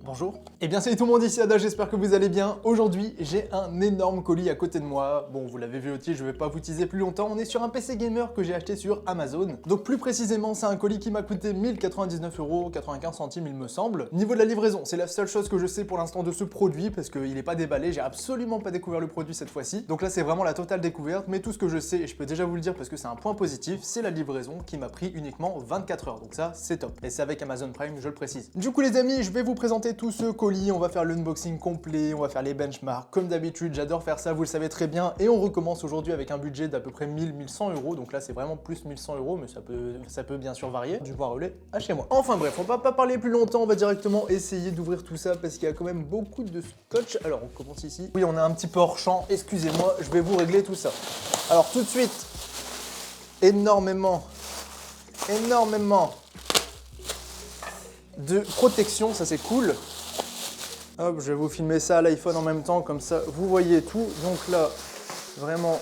Bonjour. Eh bien salut tout le monde, ici Ada, j'espère que vous allez bien. Aujourd'hui, j'ai un énorme colis à côté de moi. Bon, vous l'avez vu au titre, je vais pas vous teaser plus longtemps. On est sur un PC gamer que j'ai acheté sur Amazon. Donc plus précisément, c'est un colis qui m'a coûté 1099,95 €, il me semble. Niveau de la livraison, c'est la seule chose que je sais pour l'instant de ce produit, parce qu'il est pas déballé, j'ai absolument pas découvert le produit cette fois-ci. Donc là, c'est vraiment la totale découverte, mais tout ce que je sais, et je peux déjà vous le dire parce que c'est un point positif, c'est la livraison qui m'a pris uniquement 24 heures. Donc ça, c'est top. Et c'est avec Amazon Prime, je le précise. Du coup les amis, je vais vous présenter tout ce colis, on va faire l'unboxing complet, on va faire les benchmarks, comme d'habitude, j'adore faire ça, vous le savez très bien, et on recommence aujourd'hui avec un budget d'à peu près 1000-1100 €, donc là c'est vraiment plus 1100 €, mais ça peut bien sûr varier, du voir relais à chez moi. Enfin bref, on va pas parler plus longtemps, on va directement essayer d'ouvrir tout ça, parce qu'il y a quand même beaucoup de scotch. Alors on commence ici, oui on est un petit peu hors champ, excusez-moi, je vais vous régler tout ça. Alors tout de suite, énormément de protection, ça c'est cool. Hop, je vais vous filmer ça à l'iPhone en même temps, comme ça vous voyez tout. Donc là, vraiment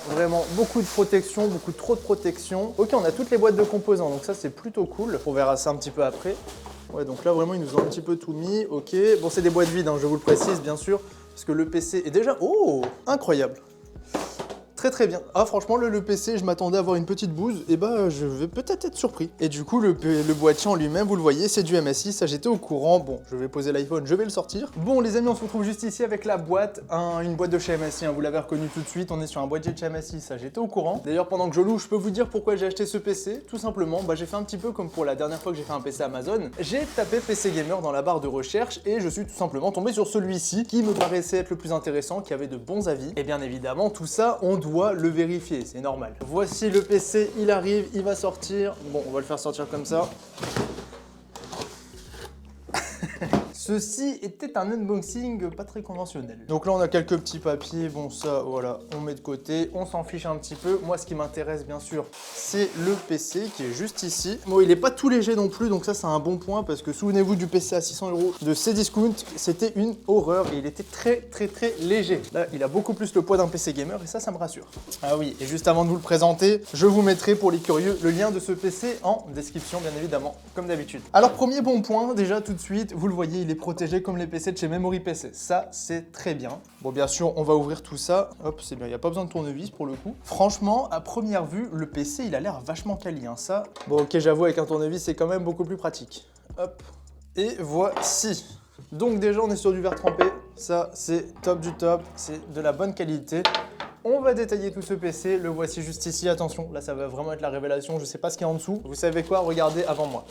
beaucoup de protection, beaucoup trop de protection. Ok, on a toutes les boîtes de composants, donc ça c'est plutôt cool. On verra ça un petit peu après. Ouais, donc là vraiment ils nous ont un petit peu tout mis, ok. Bon, c'est des boîtes vides, hein, je vous le précise bien sûr, parce que le PC est déjà... Oh, incroyable. Très bien. Ah franchement le PC, je m'attendais à avoir une petite bouse, et bah je vais peut-être être surpris. Et du coup le boîtier en lui-même, vous le voyez, c'est du MSI, ça j'étais au courant. Bon, je vais poser l'iPhone, je vais le sortir. Bon les amis, on se retrouve juste ici avec la boîte, une boîte de chez MSI, hein, vous l'avez reconnu tout de suite, on est sur un boîtier de chez MSI, ça j'étais au courant. D'ailleurs pendant que je loue, je peux vous dire pourquoi j'ai acheté ce PC. Tout simplement, bah j'ai fait un petit peu comme pour la dernière fois que j'ai fait un PC Amazon. J'ai tapé PC Gamer dans la barre de recherche et je suis tout simplement tombé sur celui-ci qui me paraissait être le plus intéressant, qui avait de bons avis. Et bien évidemment, tout ça, on doit le vérifier. C'est normal. Voici le PC, il arrive, il va sortir. Bon, on va le faire sortir comme ça. Ceci était un unboxing pas très conventionnel. Donc là, on a quelques petits papiers. Bon, ça, voilà, on met de côté. On s'en fiche un petit peu. Moi, ce qui m'intéresse, bien sûr, c'est le PC qui est juste ici. Bon, il n'est pas tout léger non plus, donc ça, c'est un bon point parce que souvenez-vous du PC à 600 € de Cdiscount, c'était une horreur et il était très léger. Là, il a beaucoup plus le poids d'un PC gamer et ça me rassure. Ah oui, et juste avant de vous le présenter, je vous mettrai pour les curieux le lien de ce PC en description, bien évidemment, comme d'habitude. Alors, premier bon point, déjà tout de suite, vous le voyez, il est protégé comme les PC de chez Memory PC. Ça, c'est très bien. Bon, bien sûr, on va ouvrir tout ça. Hop, c'est bien, il n'y a pas besoin de tournevis pour le coup. Franchement, à première vue, le PC, il a l'air vachement quali, hein. Ça, bon, ok, j'avoue, avec un tournevis, c'est quand même beaucoup plus pratique. Hop, et voici. Donc déjà, on est sur du verre trempé. Ça, c'est top du top. C'est de la bonne qualité. On va détailler tout ce PC. Le voici juste ici. Attention, là, ça va vraiment être la révélation. Je sais pas ce qu'il y a en dessous. Vous savez quoi? Regardez avant moi.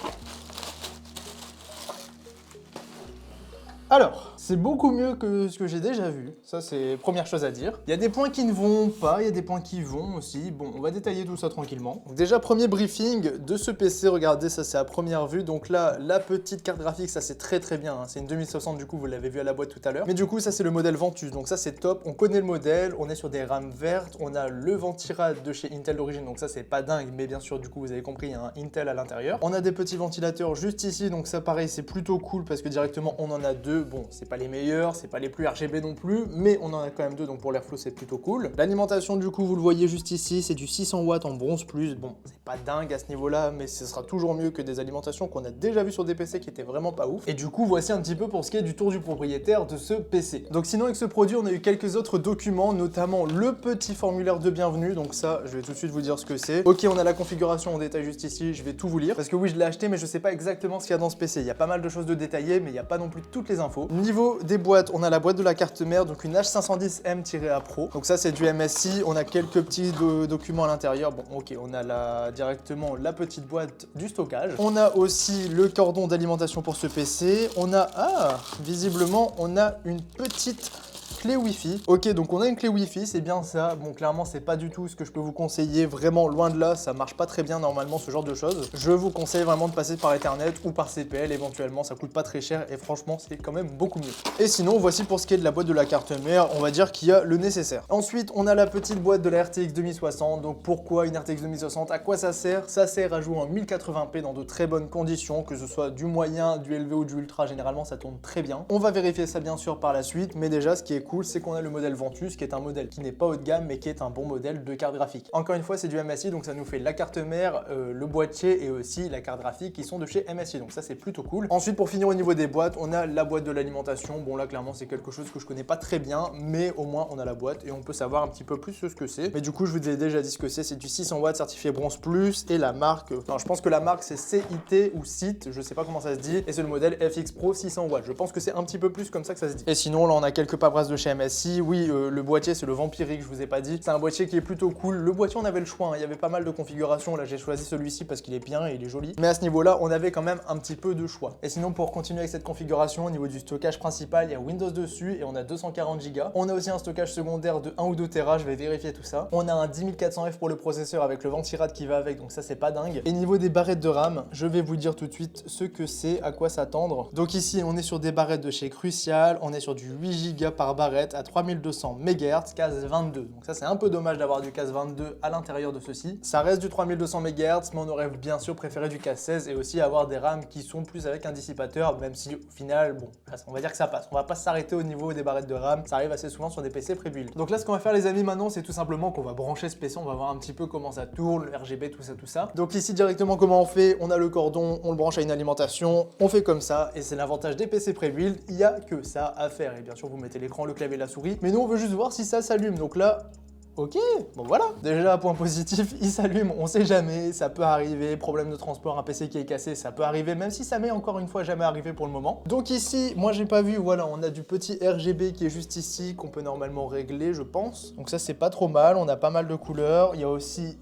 Alors, c'est beaucoup mieux que ce que j'ai déjà vu, ça c'est première chose à dire. Il y a des points qui ne vont pas, il y a des points qui vont aussi. Bon, on va détailler tout ça tranquillement. Donc déjà, premier briefing de ce PC, regardez, ça c'est à première vue. Donc là, la petite carte graphique, ça c'est très bien, hein. C'est une 2060 du coup, vous l'avez vu à la boîte tout à l'heure. Mais du coup, ça c'est le modèle Ventus, donc ça c'est top. On connaît le modèle, on est sur des rames vertes, on a le Ventirad de chez Intel d'origine, donc ça c'est pas dingue, mais bien sûr, du coup, vous avez compris, il y a un Intel à l'intérieur. On a des petits ventilateurs juste ici, donc ça pareil, c'est plutôt cool parce que directement, on en a deux. Bon, c'est pas les meilleurs, c'est pas les plus RGB non plus, mais on en a quand même deux, donc pour l'airflow c'est plutôt cool. L'alimentation du coup, vous le voyez juste ici, c'est du 600 watts en bronze plus. Bon, c'est pas dingue à ce niveau-là, mais ce sera toujours mieux que des alimentations qu'on a déjà vues sur des PC qui étaient vraiment pas ouf. Et du coup, voici un petit peu pour ce qui est du tour du propriétaire de ce PC. Donc sinon, avec ce produit, on a eu quelques autres documents, notamment le petit formulaire de bienvenue. Donc ça, je vais tout de suite vous dire ce que c'est. Ok, on a la configuration en détail juste ici, je vais tout vous lire. Parce que oui, je l'ai acheté, mais je sais pas exactement ce qu'il y a dans ce PC. Il y a pas mal de choses de détaillées, mais il n'y a pas non plus toutes les infos. Niveau des boîtes, on a la boîte de la carte mère, donc une H510M-A Pro. Donc ça c'est du MSI, on a quelques petits documents à l'intérieur. Bon ok, on a directement la petite boîte du stockage. On a aussi le cordon d'alimentation pour ce PC. On a, visiblement, on a une petite clé Wi-Fi. Ok, donc on a une clé Wi-Fi, c'est bien ça. Bon, clairement, c'est pas du tout ce que je peux vous conseiller. Vraiment, loin de là, ça marche pas très bien normalement, ce genre de choses. Je vous conseille vraiment de passer par Ethernet ou par CPL éventuellement. Ça coûte pas très cher et franchement, c'est quand même beaucoup mieux. Et sinon, voici pour ce qui est de la boîte de la carte mère, on va dire qu'il y a le nécessaire. Ensuite, on a la petite boîte de la RTX 2060. Donc pourquoi une RTX 2060? À quoi ça sert? Ça sert à jouer en 1080p dans de très bonnes conditions, que ce soit du moyen, du élevé ou du ultra. Généralement, ça tourne très bien. On va vérifier ça bien sûr par la suite, mais déjà, ce qui est cool, cool, c'est qu'on a le modèle Ventus, qui est un modèle qui n'est pas haut de gamme, mais qui est un bon modèle de carte graphique. Encore une fois, c'est du MSI, donc ça nous fait la carte mère, le boîtier et aussi la carte graphique qui sont de chez MSI, donc ça c'est plutôt cool. Ensuite, pour finir au niveau des boîtes, on a la boîte de l'alimentation. Bon là, clairement, c'est quelque chose que je connais pas très bien, mais au moins on a la boîte et on peut savoir un petit peu plus ce que c'est. Mais du coup, je vous ai déjà dit ce que c'est du 600 watts certifié bronze plus et la marque, enfin je pense que la marque c'est CIT ou CIT, je sais pas comment ça se dit, et c'est le modèle FX Pro 600 watts. Je pense que c'est un petit peu plus comme ça que ça se dit. Et sinon, là on a quelques paperasses de chez MSI. Oui, le boîtier c'est le Vampiric, je vous ai pas dit. C'est un boîtier qui est plutôt cool. Le boîtier, on avait le choix, hein. Il y avait pas mal de configurations. Là, j'ai choisi celui-ci parce qu'il est bien et il est joli. Mais à ce niveau-là, on avait quand même un petit peu de choix. Et sinon, pour continuer avec cette configuration, au niveau du stockage principal, il y a Windows dessus et on a 240 Go. On a aussi un stockage secondaire de 1 ou 2 Tera, je vais vérifier tout ça. On a un 10400F pour le processeur avec le ventirad qui va avec, donc ça c'est pas dingue. Et niveau des barrettes de RAM, je vais vous dire tout de suite ce que c'est, à quoi s'attendre. Donc ici, on est sur des barrettes de chez Crucial, on est sur du 8 Go par barrette à 3200 MHz, case 22. Donc ça c'est un peu dommage d'avoir du case 22 à l'intérieur de ceci. Ça reste du 3200 MHz, mais on aurait bien sûr préféré du case 16 et aussi avoir des RAM qui sont plus avec un dissipateur, même si au final, bon, on va dire que ça passe. On va pas s'arrêter au niveau des barrettes de RAM, ça arrive assez souvent sur des PC pré-build. Donc là, ce qu'on va faire les amis maintenant, c'est tout simplement qu'on va brancher ce PC, on va voir un petit peu comment ça tourne, le RGB, tout ça. Donc ici directement comment on fait, on a le cordon, on le branche à une alimentation, on fait comme ça, et c'est l'avantage des PC pré-build, il y a que ça à faire. Et bien sûr, vous mettez l'écran, le clavier, la souris, mais nous on veut juste voir si ça s'allume. Donc là, ok, bon voilà. Déjà, point positif, il s'allume, on sait jamais, ça peut arriver. Problème de transport, un PC qui est cassé, ça peut arriver, même si ça m'est encore une fois jamais arrivé pour le moment. Donc ici, moi j'ai pas vu, voilà, on a du petit RGB qui est juste ici, qu'on peut normalement régler, je pense. Donc ça, c'est pas trop mal, on a pas mal de couleurs. Il y a aussi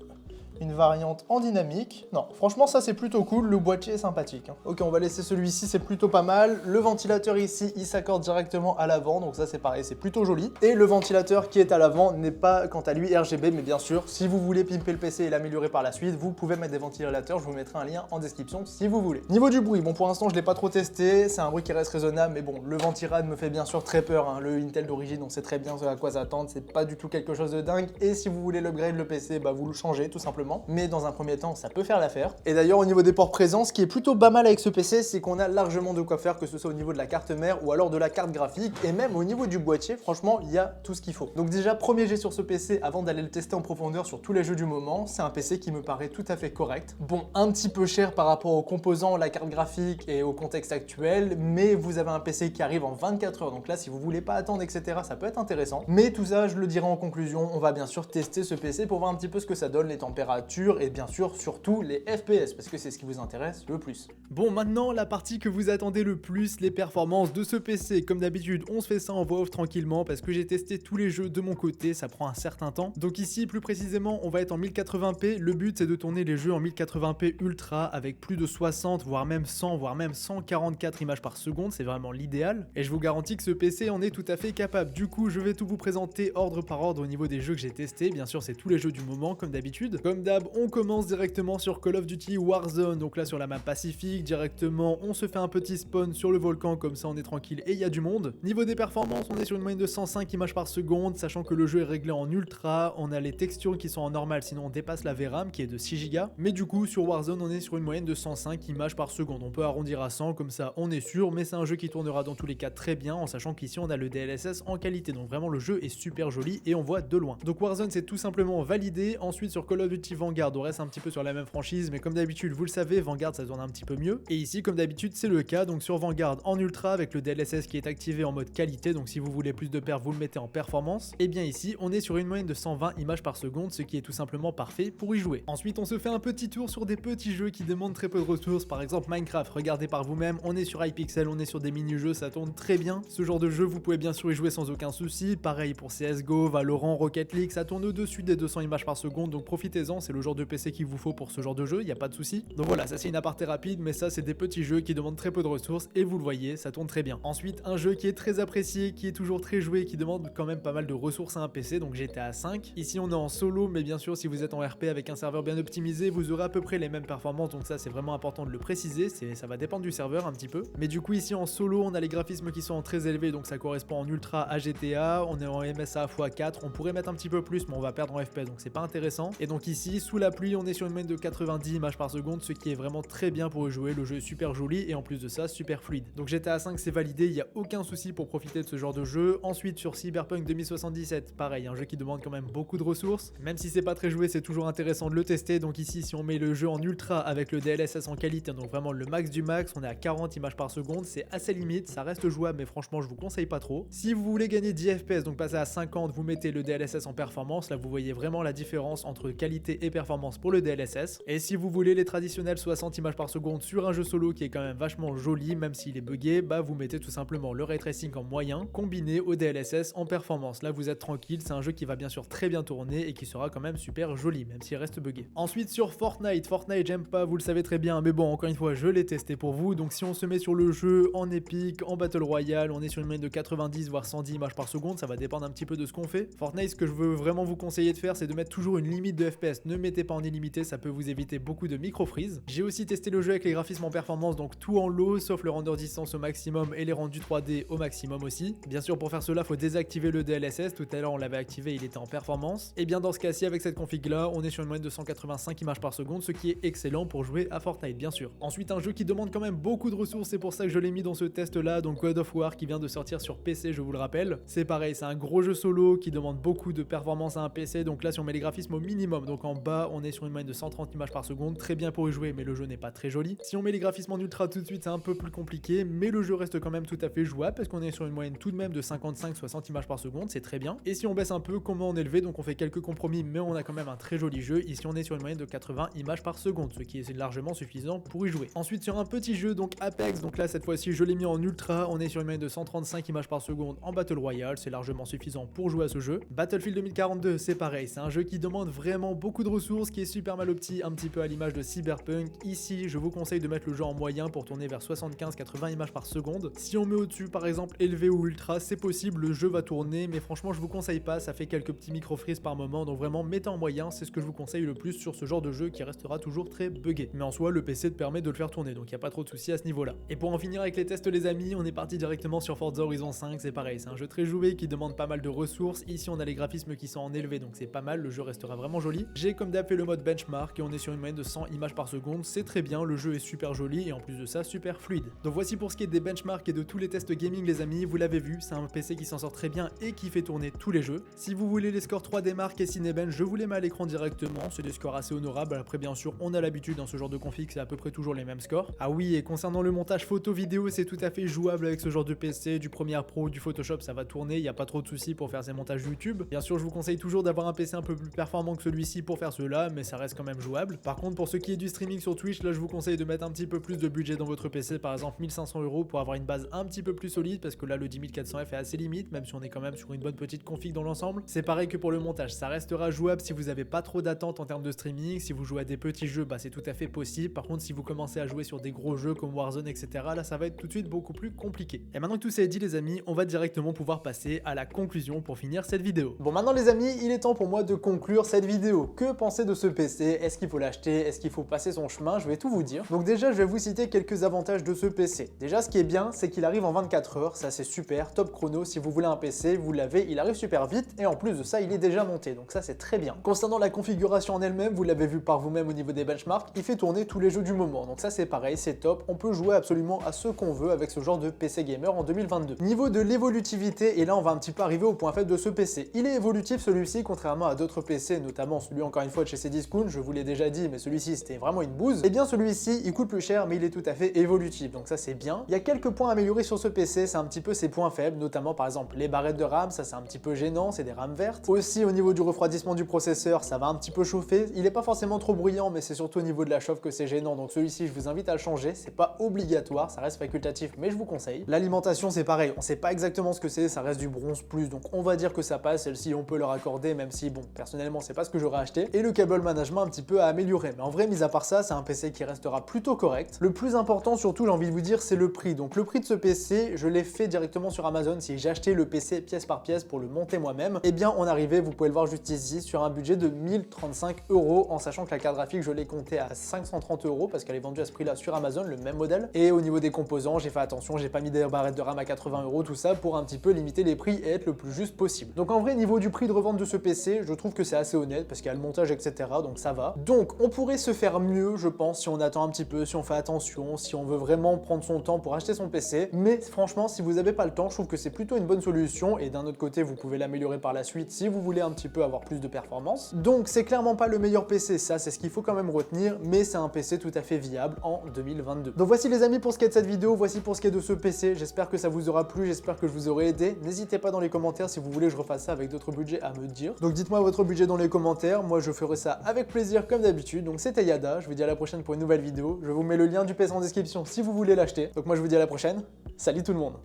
une variante en dynamique. Non, franchement, ça c'est plutôt cool. Le boîtier est sympathique, hein. Ok, on va laisser celui-ci, c'est plutôt pas mal. Le ventilateur ici, il s'accorde directement à l'avant, donc ça c'est pareil, c'est plutôt joli. Et le ventilateur qui est à l'avant n'est pas, quant à lui, RGB, mais bien sûr, si vous voulez pimper le PC et l'améliorer par la suite, vous pouvez mettre des ventilateurs. Je vous mettrai un lien en description si vous voulez. Niveau du bruit, bon, pour l'instant, je l'ai pas trop testé. C'est un bruit qui reste raisonnable, mais bon, le ventirad me fait bien sûr très peur, hein. Le Intel d'origine, on sait très bien à quoi s'attendre. C'est pas du tout quelque chose de dingue. Et si vous voulez l'upgrade le PC, bah vous le changez tout simplement. Mais dans un premier temps, ça peut faire l'affaire. Et d'ailleurs, au niveau des ports présents, ce qui est plutôt pas mal avec ce PC, c'est qu'on a largement de quoi faire, que ce soit au niveau de la carte mère ou alors de la carte graphique, et même au niveau du boîtier, franchement, il y a tout ce qu'il faut. Donc déjà, premier jet sur ce PC avant d'aller le tester en profondeur sur tous les jeux du moment, c'est un PC qui me paraît tout à fait correct. Bon, un petit peu cher par rapport aux composants, la carte graphique et au contexte actuel, mais vous avez un PC qui arrive en 24 heures, donc là, si vous voulez pas attendre, etc., ça peut être intéressant. Mais tout ça, je le dirai en conclusion, on va bien sûr tester ce PC pour voir un petit peu ce que ça donne, les températures, et bien sûr, surtout les FPS, parce que c'est ce qui vous intéresse le plus. Bon, maintenant, la partie que vous attendez le plus, les performances de ce PC. Comme d'habitude, on se fait ça en voix off tranquillement, parce que j'ai testé tous les jeux de mon côté, ça prend un certain temps. Donc ici, plus précisément, on va être en 1080p. Le but, c'est de tourner les jeux en 1080p ultra, avec plus de 60, voire même 100, voire même 144 images par seconde, c'est vraiment l'idéal. Et je vous garantis que ce PC en est tout à fait capable. Du coup, je vais tout vous présenter ordre par ordre au niveau des jeux que j'ai testés. Bien sûr, c'est tous les jeux du moment, comme d'habitude. Comme d'hab, on commence directement sur Call of Duty Warzone, donc là sur la map Pacifique, directement on se fait un petit spawn sur le volcan, comme ça on est tranquille et il y a du monde. Niveau des performances, on est sur une moyenne de 105 images par seconde, sachant que le jeu est réglé en ultra, on a les textures qui sont en normal, sinon on dépasse la VRAM qui est de 6 Go, mais du coup sur Warzone on est sur une moyenne de 105 images par seconde, on peut arrondir à 100 comme ça on est sûr, mais c'est un jeu qui tournera dans tous les cas très bien, en sachant qu'ici on a le DLSS en qualité, donc vraiment le jeu est super joli et on voit de loin. Donc Warzone c'est tout simplement validé. Ensuite sur Call of Duty Vanguard, on reste un petit peu sur la même franchise, mais comme d'habitude vous le savez, Vanguard ça tourne un petit peu mieux, et ici comme d'habitude c'est le cas, donc sur Vanguard en ultra avec le DLSS qui est activé en mode qualité, donc si vous voulez plus de perf vous le mettez en performance, et bien ici on est sur une moyenne de 120 images par seconde, ce qui est tout simplement parfait pour y jouer. Ensuite on se fait un petit tour sur des petits jeux qui demandent très peu de ressources, par exemple Minecraft, regardez par vous-même, on est sur Hypixel, on est sur des mini-jeux, ça tourne très bien, ce genre de jeu vous pouvez bien sûr y jouer sans aucun souci, pareil pour CSGO, Valorant, Rocket League, ça tourne au-dessus des 200 images par seconde, donc profitez-en, c'est le genre de PC qu'il vous faut pour ce genre de jeu, il n'y a pas de souci. Donc voilà, ça c'est une aparté rapide, mais ça c'est des petits jeux qui demandent très peu de ressources et vous le voyez, ça tourne très bien. Ensuite, un jeu qui est très apprécié, qui est toujours très joué, qui demande quand même pas mal de ressources à un PC, donc GTA 5. Ici on est en solo, mais bien sûr si vous êtes en RP avec un serveur bien optimisé, vous aurez à peu près les mêmes performances, donc ça c'est vraiment important de le préciser, ça va dépendre du serveur un petit peu. Mais du coup ici en solo, on a les graphismes qui sont très élevés, donc ça correspond en ultra à GTA, on est en MSA x4, on pourrait mettre un petit peu plus, mais on va perdre en FPS, donc c'est pas intéressant. Et donc ici ici, sous la pluie, on est sur une moyenne de 90 images par seconde, ce qui est vraiment très bien pour y jouer. Le jeu est super joli et en plus de ça, super fluide. Donc GTA 5 c'est validé, il n'y a aucun souci pour profiter de ce genre de jeu. Ensuite sur Cyberpunk 2077, pareil, un jeu qui demande quand même beaucoup de ressources. Même si c'est pas très joué, c'est toujours intéressant de le tester. Donc ici, si on met le jeu en ultra avec le DLSS en qualité, donc vraiment le max du max, on est à 40 images par seconde, c'est assez limite, ça reste jouable, mais franchement je vous conseille pas trop. Si vous voulez gagner 10 FPS, donc passer à 50, vous mettez le DLSS en performance, là vous voyez vraiment la différence entre qualité et performance pour le DLSS. Et si vous voulez les traditionnels 60 images par seconde sur un jeu solo qui est quand même vachement joli, même s'il est buggé, bah vous mettez tout simplement le ray tracing en moyen combiné au DLSS en performance. Là vous êtes tranquille, c'est un jeu qui va bien sûr très bien tourner et qui sera quand même super joli, même s'il reste buggé. Ensuite sur Fortnite, j'aime pas, vous le savez très bien, mais bon, encore une fois, je l'ai testé pour vous. Donc si on se met sur le jeu en épique, en battle royale, on est sur une moyenne de 90 voire 110 images par seconde, ça va dépendre un petit peu de ce qu'on fait. Fortnite, ce que je veux vraiment vous conseiller de faire, c'est de mettre toujours une limite de FPS. Ne mettez pas en illimité, ça peut vous éviter beaucoup de micro-freeze. J'ai aussi testé le jeu avec les graphismes en performance, donc tout en low, sauf le render distance au maximum et les rendus 3D au maximum aussi. Bien sûr, pour faire cela, faut désactiver le DLSS. Tout à l'heure, on l'avait activé, il était en performance. Et bien dans ce cas-ci, avec cette config-là, on est sur une moyenne de 185 images par seconde, ce qui est excellent pour jouer à Fortnite, bien sûr. Ensuite, un jeu qui demande quand même beaucoup de ressources, c'est pour ça que je l'ai mis dans ce test-là, donc God of War qui vient de sortir sur PC, je vous le rappelle. C'est pareil, c'est un gros jeu solo qui demande beaucoup de performance à un PC, donc là si on met les graphismes au minimum, donc en bas on est sur une moyenne de 130 images par seconde, très bien pour y jouer, mais le jeu n'est pas très joli. Si on met les graphismes en ultra tout de suite, c'est un peu plus compliqué, mais le jeu reste quand même tout à fait jouable, parce qu'on est sur une moyenne tout de même de 55-60 images par seconde, c'est très bien. Et si on baisse un peu, comment en élever, donc on fait quelques compromis, mais on a quand même un très joli jeu. Ici on est sur une moyenne de 80 images par seconde, ce qui est largement suffisant pour y jouer. Ensuite sur un petit jeu, donc Apex, donc là cette fois-ci je l'ai mis en ultra, on est sur une moyenne de 135 images par seconde en Battle Royale, c'est largement suffisant pour jouer à ce jeu. Battlefield 2042, c'est pareil, c'est un jeu qui demande vraiment beaucoup de ressources, qui est super mal opti, un petit peu à l'image de Cyberpunk. Ici, je vous conseille de mettre le jeu en moyen pour tourner vers 75-80 images par seconde. Si on met au-dessus, par exemple élevé ou ultra, c'est possible, le jeu va tourner, mais franchement je vous conseille pas, ça fait quelques petits micro-freeze par moment, donc vraiment mettez en moyen, c'est ce que je vous conseille le plus sur ce genre de jeu qui restera toujours très buggé. Mais en soi, le PC te permet de le faire tourner, donc il n'y a pas trop de soucis à ce niveau-là. Et pour en finir avec les tests les amis, on est parti directement sur Forza Horizon 5, c'est pareil, c'est un jeu très joué qui demande pas mal de ressources. Ici on a les graphismes qui sont en élevé, donc c'est pas mal, le jeu restera vraiment joli. J'ai comme d'hab fait le mode benchmark et on est sur une moyenne de 100 images par seconde, c'est très bien, le jeu est super joli et en plus de ça super fluide. Donc voici pour ce qui est des benchmarks et de tous les tests gaming les amis, vous l'avez vu, c'est un PC qui s'en sort très bien et qui fait tourner tous les jeux. Si vous voulez les scores 3D Mark et Cinebench, je vous les mets à l'écran directement, c'est des scores assez honorables. Après bien sûr on a l'habitude dans ce genre de config, c'est à peu près toujours les mêmes scores. Ah oui, et concernant le montage photo vidéo, c'est tout à fait jouable avec ce genre de PC, du Premiere Pro, du Photoshop, ça va tourner, il n'y a pas trop de soucis pour faire ces montages YouTube. Bien sûr je vous conseille toujours d'avoir un PC un peu plus performant que celui-ci pour faire cela, mais ça reste quand même jouable. Par contre pour ce qui est du streaming sur Twitch, là je vous conseille de mettre un petit peu plus de budget dans votre PC, par exemple 1500 € pour avoir une base un petit peu plus solide, parce que là le 10400F est assez limite, même si on est quand même sur une bonne petite config dans l'ensemble. C'est pareil que pour le montage, ça restera jouable si vous avez pas trop d'attente en termes de streaming. Si vous jouez à des petits jeux, bah c'est tout à fait possible. Par contre si vous commencez à jouer sur des gros jeux comme Warzone etc, là ça va être tout de suite beaucoup plus compliqué. Et maintenant que tout ça est dit les amis, on va directement pouvoir passer à la conclusion pour finir cette vidéo. Bon maintenant les amis, il est temps pour moi de conclure cette vidéo. Que penser de ce PC? Est-ce qu'il faut l'acheter? Est-ce qu'il faut passer son chemin? Je vais tout vous dire. Donc déjà je vais vous citer quelques avantages de ce PC. Déjà ce qui est bien, c'est qu'il arrive en 24 heures, ça c'est super, top chrono. Si vous voulez un PC, vous l'avez, il arrive super vite et en plus de ça il est déjà monté, donc ça c'est très bien. Concernant la configuration en elle-même, vous l'avez vu par vous-même au niveau des benchmarks, il fait tourner tous les jeux du moment, donc ça c'est pareil, c'est top, on peut jouer absolument à ce qu'on veut avec ce genre de PC gamer en 2022. Niveau de l'évolutivité, et là on va un petit peu arriver au point faible de ce PC, il est évolutif celui-ci contrairement à d'autres PC, notamment celui encore une fois de chez Cdiscount, je vous l'ai déjà dit mais celui-ci c'était vraiment une bouse, et bien celui-ci il coûte plus cher mais il est tout à fait évolutif, donc ça c'est bien. Il y a quelques points à améliorer sur ce PC, c'est un petit peu ses points faibles, notamment par exemple les barrettes de RAM, ça c'est un petit peu gênant, c'est des RAM vertes. Aussi au niveau du refroidissement du processeur, ça va un petit peu chauffer, il est pas forcément trop bruyant mais c'est surtout au niveau de la chauffe que c'est gênant, donc celui-ci je vous invite à le changer, c'est pas obligatoire, ça reste facultatif mais je vous conseille. L'alimentation c'est pareil, on sait pas exactement ce que c'est, ça reste du bronze plus, donc on va dire que ça passe, celle-ci on peut le raccorder même si bon personnellement c'est pas ce que j'aurais acheté. Et le cable management un petit peu à améliorer, mais en vrai mis à part ça c'est un PC qui restera plutôt correct. Le plus important surtout j'ai envie de vous dire c'est le prix, donc le prix de ce PC je l'ai fait directement sur Amazon, si j'ai acheté le PC pièce par pièce pour le monter moi-même, et bien on arrivait, vous pouvez le voir juste ici, sur un budget de 1035 €, en sachant que la carte graphique je l'ai comptée à 530 € parce qu'elle est vendue à ce prix là sur Amazon, le même modèle. Et au niveau des composants j'ai fait attention, j'ai pas mis des barrettes de RAM à 80 €, tout ça pour un petit peu limiter les prix et être le plus juste possible. Donc en vrai niveau du prix de revente de ce PC je trouve que c'est assez honnête parce qu'il y a le montage accrochage, etc. Donc ça va. Donc on pourrait se faire mieux, je pense, si on attend un petit peu, si on fait attention, si on veut vraiment prendre son temps pour acheter son PC. Mais franchement, si vous n'avez pas le temps, je trouve que c'est plutôt une bonne solution. Et d'un autre côté, vous pouvez l'améliorer par la suite si vous voulez un petit peu avoir plus de performance. Donc c'est clairement pas le meilleur PC, ça c'est ce qu'il faut quand même retenir, mais c'est un PC tout à fait viable en 2022. Donc voici les amis pour ce qui est de cette vidéo, voici pour ce qui est de ce PC. J'espère que ça vous aura plu, j'espère que je vous aurai aidé. N'hésitez pas dans les commentaires si vous voulez que je refasse ça avec d'autres budgets à me dire. Donc dites-moi votre budget dans les commentaires, moi je ferai ça avec plaisir comme d'habitude. Donc c'était Yada, je vous dis à la prochaine pour une nouvelle vidéo. Je vous mets le lien du PC en description si vous voulez l'acheter. Donc moi je vous dis à la prochaine, salut tout le monde.